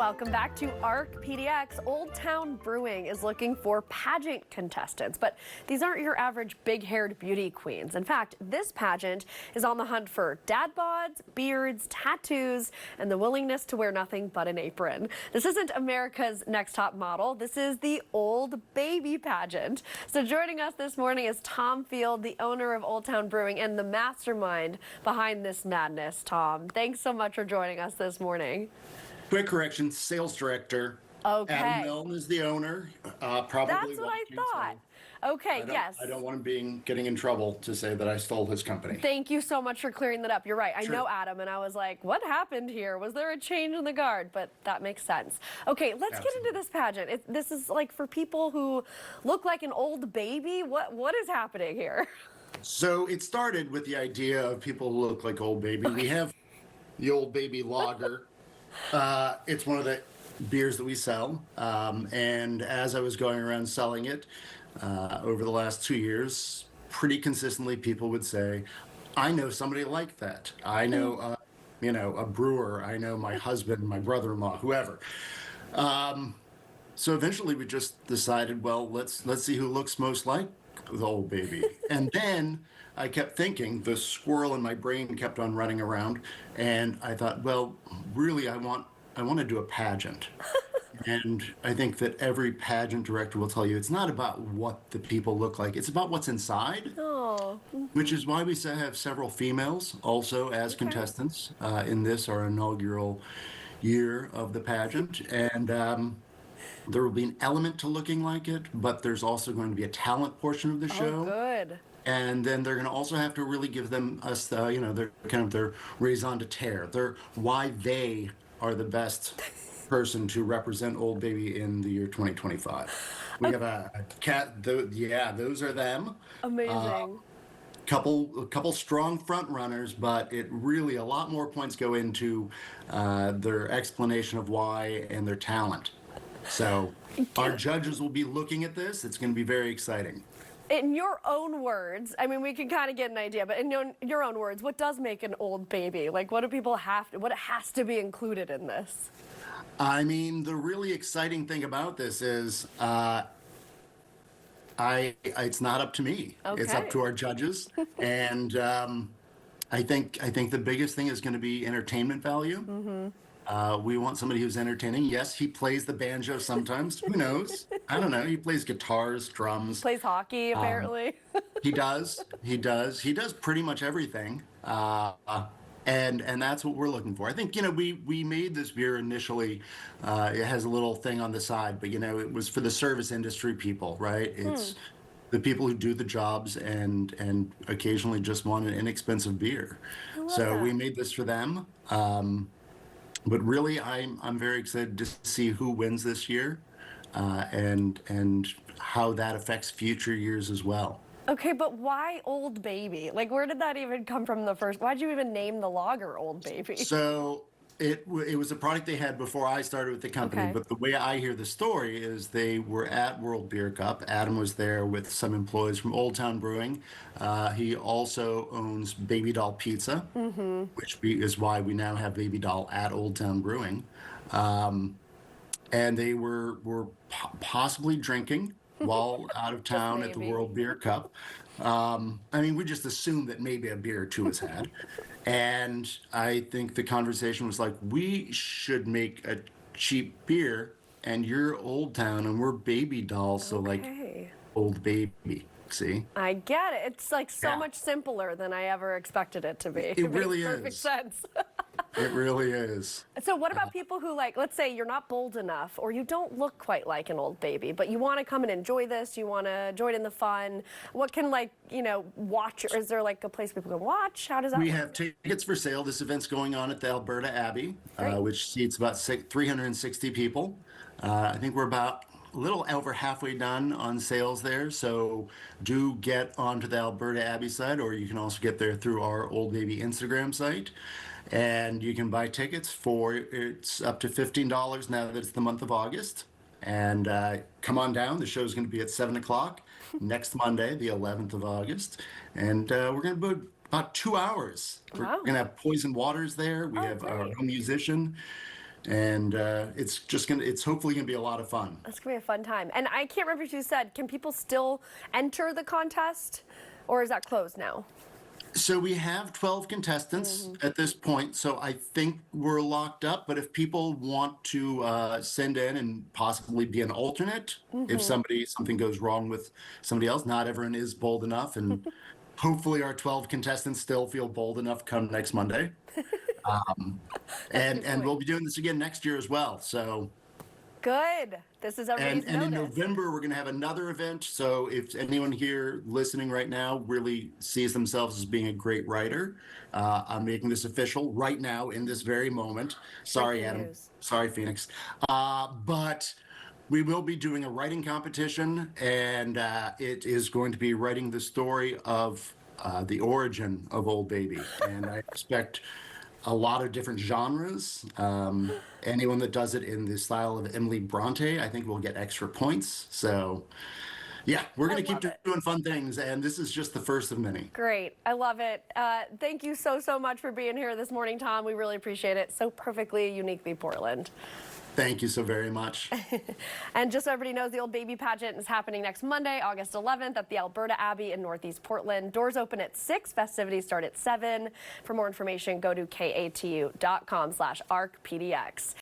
Welcome back to ARC PDX. Old Town Brewing is looking for pageant contestants, but these aren't your average big-haired beauty queens. In fact, this pageant is on the hunt for dad bods, beards, tattoos, and the willingness to wear nothing but an apron. This isn't America's Next Top Model. This is the Old Baby Pageant. So joining us this morning is Tom Field, the owner of Old Town Brewing and the mastermind behind this madness. Tom, thanks so much for joining us this morning. Quick correction, sales director. Okay. Adam Milne is the owner. Probably. That's what I thought. Okay, yes. I don't want him getting in trouble to say that I stole his company. Thank you so much for clearing that up. You're right. Sure. I know Adam, and I was like, what happened here? Was there a change in the guard? But that makes sense. Okay, let's get into this pageant. This is like for people who look like an old baby. What is happening here? So it started with the idea of people who look like Old Baby. Okay. We have the Old Baby Lager. It's one of the beers that we sell, and as I was going around selling it over the last 2 years, pretty consistently people would say, I know somebody like that. I know, a brewer. I know my husband, my brother-in-law, whoever. So eventually we just decided, well, let's see who looks most like the Old Baby. And then I kept thinking, the squirrel in my brain kept on running around, and I thought, well, really, I want to do a pageant. And I think that every pageant director will tell you it's not about what the people look like, it's about what's inside. Oh. Which is why we have several females also as contestants in this, our inaugural year of the pageant. And there will be an element to looking like it, but there's also going to be a talent portion of the show. Oh, good. And then they're going to also have to really give us, their kind of their raison d'etre. They're why they are the best person to represent Old Baby in the year 2025. We have a cat. Those are them. Amazing. A couple strong front runners, but it really a lot more points go into their explanation of why and their talent. So our judges will be looking at this. It's going to be very exciting. In your own words, I mean, we can kind of get an idea, but in your own words, what does make an Old Baby? Like, what do people what has to be included in this? I mean, the really exciting thing about this is it's not up to me. Okay. It's up to our judges. And I think the biggest thing is going to be entertainment value. Mm-hmm. We want somebody who's entertaining. Yes, he plays the banjo sometimes. Who knows? I don't know. He plays guitars, drums. Plays hockey, apparently. He does. He does pretty much everything. And that's what we're looking for. I think, we made this beer initially. It has a little thing on the side, but, it was for the service industry people, right? It's the people who do the jobs and occasionally just want an inexpensive beer. So we made this for them. But really, I'm very excited to see who wins this year, and how that affects future years as well. Okay, but why Old Baby? Like, where did that even come from the first? Why'd you even name the lager Old Baby? So it was a product they had before I started with the company. Okay. But the way I hear the story is they were at World Beer Cup. Adam was there with some employees from Old Town Brewing. He also owns Baby Doll Pizza, which is why we now have Baby Doll at Old Town Brewing. And they were possibly drinking while out of town at the World Beer Cup. We just assumed that maybe a beer or two was had. And I think the conversation was like, we should make a cheap beer, and you're Old Town and we're Baby Doll, so like Old Baby. See? I get it. It's like so much simpler than I ever expected it to be. It really makes perfect sense. It really is. So what about people who, like, let's say you're not bold enough or you don't look quite like an Old Baby, but you want to come and enjoy this, you want to join in the fun. What can, watch, or is there like a place people can watch? How does that work? We have tickets for sale. This event's going on at the Alberta Abbey, which seats about 360 people. I think we're about a little over halfway done on sales there, so do get onto the Alberta Abbey site, or you can also get there through our Old Baby Instagram site, and you can buy tickets it's up to $15 now that it's the month of August. And come on down. The show's going to be at 7 o'clock next Monday, the 11th of August, and we're going to be about 2 hours. We're going to have Poison Waters there. We have our own musician. and it's hopefully gonna be a lot of fun. That's gonna be a fun time. And I can't remember if you said, can people still enter the contest, or is that closed now? So we have 12 contestants at this point, so I think we're locked up. But if people want to send in and possibly be an alternate, if something goes wrong with somebody else, not everyone is bold enough, and hopefully our 12 contestants still feel bold enough come next Monday. And we'll be doing this again next year as well. So. Good. This is everybody's And in notice. November, we're going to have another event. So if anyone here listening right now really sees themselves as being a great writer, I'm making this official right now in this very moment. Sorry, Breaking Adam. news. Sorry, Phoenix. But we will be doing a writing competition, and it is going to be writing the story of the origin of Old Baby. And I expect a lot of different genres. Anyone that does it in the style of Emily Bronte, I think will get extra points. So, yeah, we're going to keep doing fun things, and this is just the first of many. Great. I love it. Thank you so much for being here this morning, Tom. We really appreciate it. So perfectly, uniquely Portland. Thank you so very much. And just so everybody knows, the Old Baby Pageant is happening next Monday, August 11th at the Alberta Abbey in Northeast Portland. Doors open at 6, festivities start at 7. For more information, go to katu.com/arcpdx.